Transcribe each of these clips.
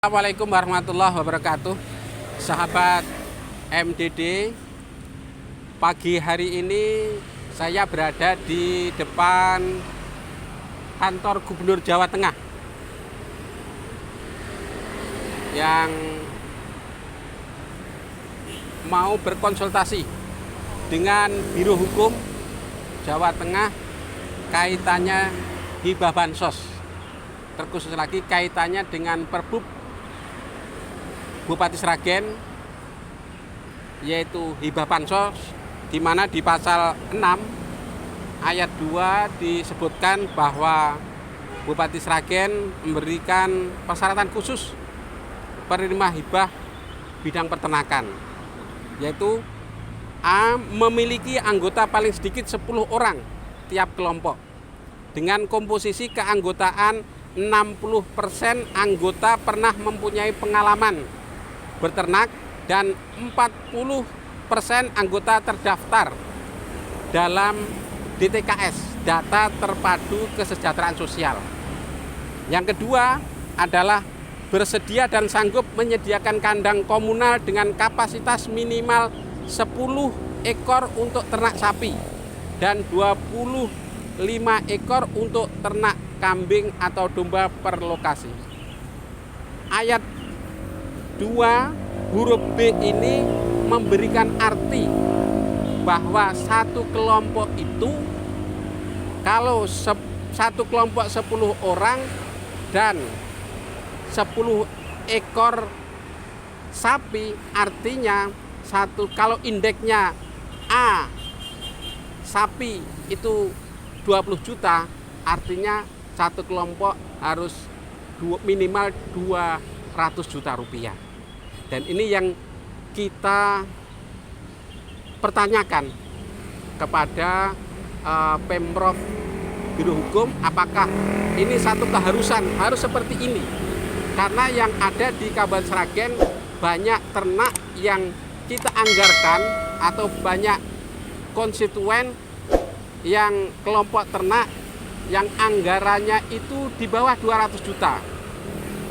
Assalamualaikum warahmatullahi wabarakatuh. Sahabat MDD, pagi hari ini saya berada di depan kantor Gubernur Jawa Tengah yang mau berkonsultasi dengan Biro Hukum Jawa Tengah kaitannya hibah bansos, terkhusus lagi kaitannya dengan Perbup Bupati Sragen, yaitu hibah bansos, di mana di pasal 6 ayat 2 disebutkan bahwa Bupati Sragen memberikan persyaratan khusus penerima hibah bidang peternakan, yaitu A. Memiliki anggota paling sedikit 10 orang tiap kelompok dengan komposisi keanggotaan 60% anggota pernah mempunyai pengalaman beternak dan 40% anggota terdaftar dalam DTKS, Data Terpadu Kesejahteraan Sosial. Yang kedua adalah bersedia dan sanggup menyediakan kandang komunal dengan kapasitas minimal 10 ekor untuk ternak sapi dan 25 ekor untuk ternak kambing atau domba per lokasi. Ayat 2 huruf B ini memberikan arti bahwa satu kelompok itu kalau satu kelompok 10 orang dan 10 ekor sapi, artinya kalau indeksnya A sapi itu 20 juta, artinya satu kelompok harus minimal 200 juta rupiah. Dan ini yang kita pertanyakan kepada Pemprov Biro Hukum, apakah ini satu keharusan, harus seperti ini. Karena yang ada di Kabupaten Sragen banyak ternak yang kita anggarkan atau banyak konstituen yang kelompok ternak yang anggarannya itu di bawah 200 juta.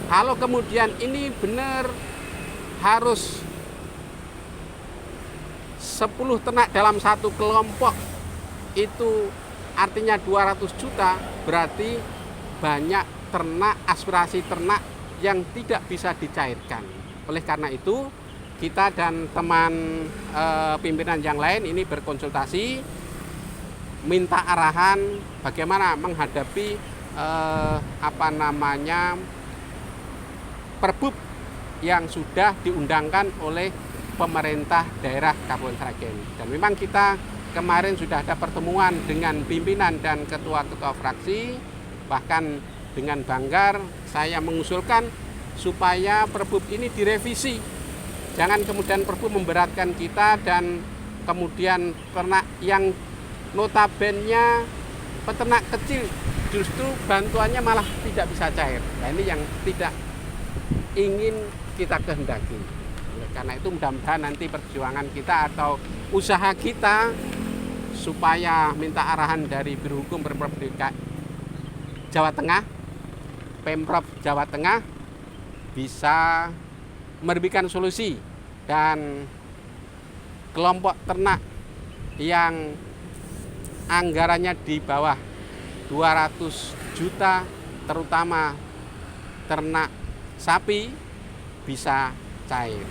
Kalau kemudian ini benar harus 10 ternak dalam satu kelompok, itu artinya 200 juta, berarti banyak ternak, aspirasi ternak yang tidak bisa dicairkan. Oleh karena itu, kita dan teman pimpinan yang lain ini berkonsultasi, minta arahan bagaimana menghadapi Perbup yang sudah diundangkan oleh pemerintah daerah Kabupaten Sragen. Dan memang kita kemarin sudah ada pertemuan dengan pimpinan dan ketua-ketua fraksi, bahkan dengan Banggar saya mengusulkan supaya Perbup ini direvisi. Jangan kemudian Perbup memberatkan kita dan kemudian ternak yang notabene peternak kecil justru bantuannya malah tidak bisa cair. Nah, ini yang tidak ingin kita kehendaki. Karena itu mudah-mudahan nanti perjuangan kita atau usaha kita supaya minta arahan dari Biro Hukum Pemprov Jawa Tengah, Pemprov Jawa Tengah bisa memberikan solusi, dan kelompok ternak yang anggarannya di bawah 200 juta terutama ternak sapi bisa cair.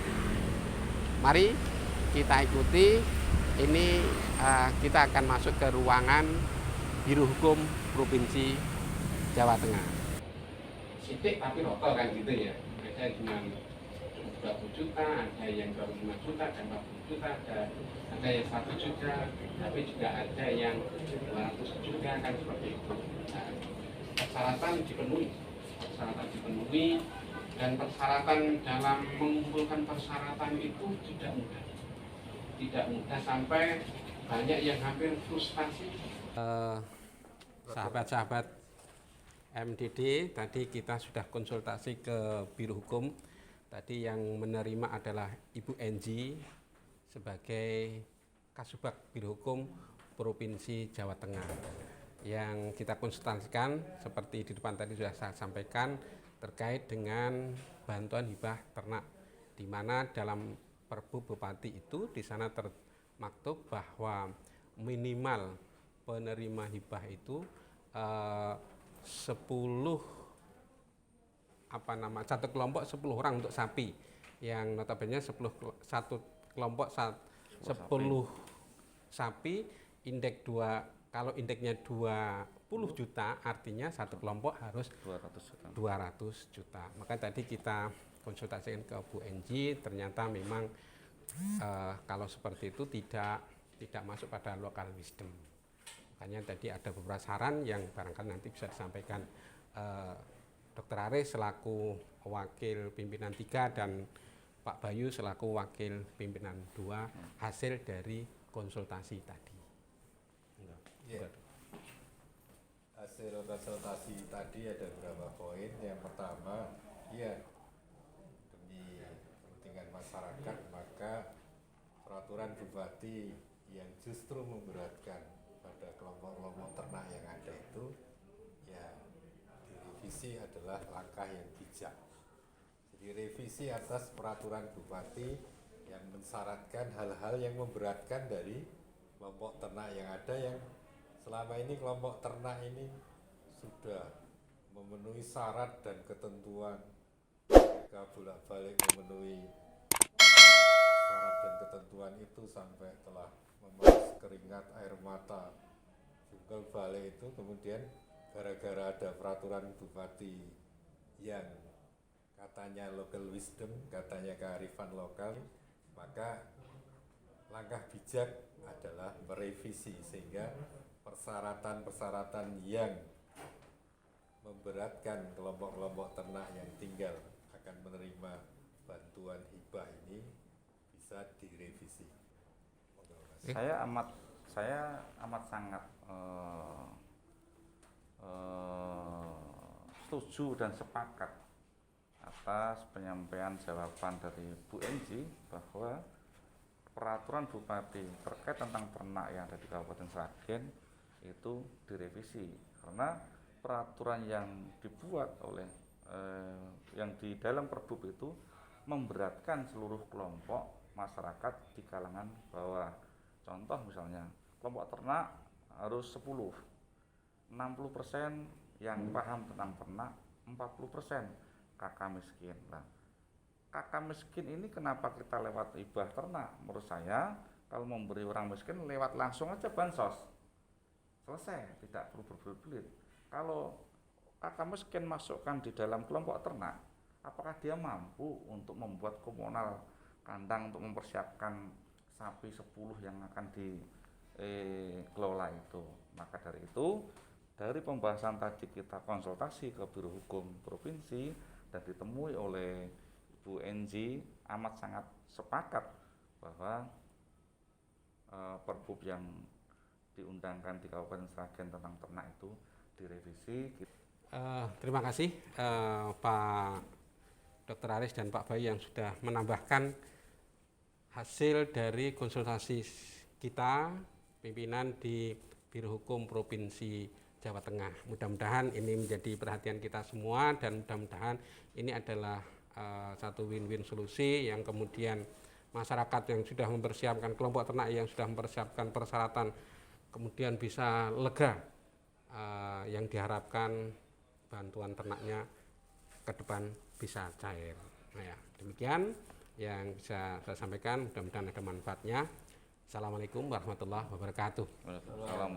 Mari kita ikuti ini, kita akan masuk ke ruangan Biro Hukum Provinsi Jawa Tengah. Sidik tapi rokok kan gitu ya. Ada cuma 20 juta, ada yang 25 juta, dan 40 juta, ada yang 1 juta, tapi juga ada yang 200 juta, kan seperti itu. Nah, persyaratan dipenuhi, dan persyaratan dalam mengumpulkan persyaratan itu tidak mudah sampai banyak yang hampir frustasi. Sahabat-sahabat MDD, tadi kita sudah konsultasi ke Biro Hukum. Tadi yang menerima adalah Ibu Enji sebagai Kasubag Biro Hukum Provinsi Jawa Tengah. Yang kita konsultasikan seperti di depan tadi sudah saya sampaikan, terkait dengan bantuan hibah ternak, di mana dalam Perbu Bupati itu di sana termaktub bahwa minimal penerima hibah itu 1 kelompok 10 orang untuk sapi, yang notabene satu kelompok 10 sapi, indeks 2, kalau indeksnya 20 juta artinya satu kelompok harus 200 juta. Maka tadi kita konsultasikan ke Bu Enji, ternyata memang kalau seperti itu tidak masuk pada local wisdom. Makanya tadi ada beberapa saran yang barangkali nanti bisa disampaikan Dr. Aris selaku wakil pimpinan 3 dan Pak Bayu selaku wakil pimpinan 2 hasil dari konsultasi tadi. Ya. Hasil konsultasi tadi ada beberapa poin. Yang pertama, ya demi kepentingan masyarakat maka peraturan bupati yang justru memberatkan pada kelompok-kelompok ternak yang ada itu ya direvisi adalah langkah yang bijak. Jadi revisi atas peraturan bupati yang mensyaratkan hal-hal yang memberatkan dari kelompok ternak yang ada, yang selama ini kelompok ternak ini sudah memenuhi syarat dan ketentuan, mereka bolak-balik memenuhi syarat dan ketentuan itu sampai telah memeras keringat, air mata, jungkel balik itu, kemudian gara-gara ada peraturan bupati yang katanya local wisdom, katanya kearifan lokal, maka langkah bijak adalah merevisi sehingga persyaratan-persyaratan yang memberatkan kelompok-kelompok ternak yang tinggal akan menerima bantuan hibah ini bisa direvisi. Saya amat sangat setuju dan sepakat atas penyampaian jawaban dari Bu Enji bahwa peraturan bupati terkait tentang ternak yang ada di Kabupaten Sragen itu direvisi, karena peraturan yang dibuat oleh yang di dalam Perbup itu memberatkan seluruh kelompok masyarakat di kalangan bawah. Contoh misalnya kelompok ternak harus 60% yang paham tentang ternak, 40% kakak miskin. Nah, kakak miskin ini kenapa kita lewat hibah ternak? Menurut saya kalau memberi orang miskin lewat langsung aja bansos, selesai, tidak perlu berbelit-belit. Kalau kakak miskin masukkan di dalam kelompok ternak, apakah dia mampu untuk membuat komunal kandang untuk mempersiapkan sapi 10 yang akan dikelola itu? Maka dari itu, dari pembahasan tadi kita konsultasi ke Biro Hukum Provinsi dan ditemui oleh Bu Enji, amat sangat sepakat bahwa Perbup yang diundangkan di Kabupaten Sragen tentang ternak itu direvisi. Terima kasih Pak Dr. Aris dan Pak Bayu yang sudah menambahkan hasil dari konsultasi kita pimpinan di Biro Hukum Provinsi Jawa Tengah. Mudah-mudahan ini menjadi perhatian kita semua dan mudah-mudahan ini adalah satu win-win solusi yang kemudian masyarakat yang sudah mempersiapkan, kelompok ternak yang sudah mempersiapkan persyaratan kemudian bisa lega, yang diharapkan bantuan ternaknya ke depan bisa cair. Nah, ya, demikian yang bisa saya sampaikan, mudah-mudahan ada manfaatnya. Assalamualaikum warahmatullahi wabarakatuh. Waalaikumsalam.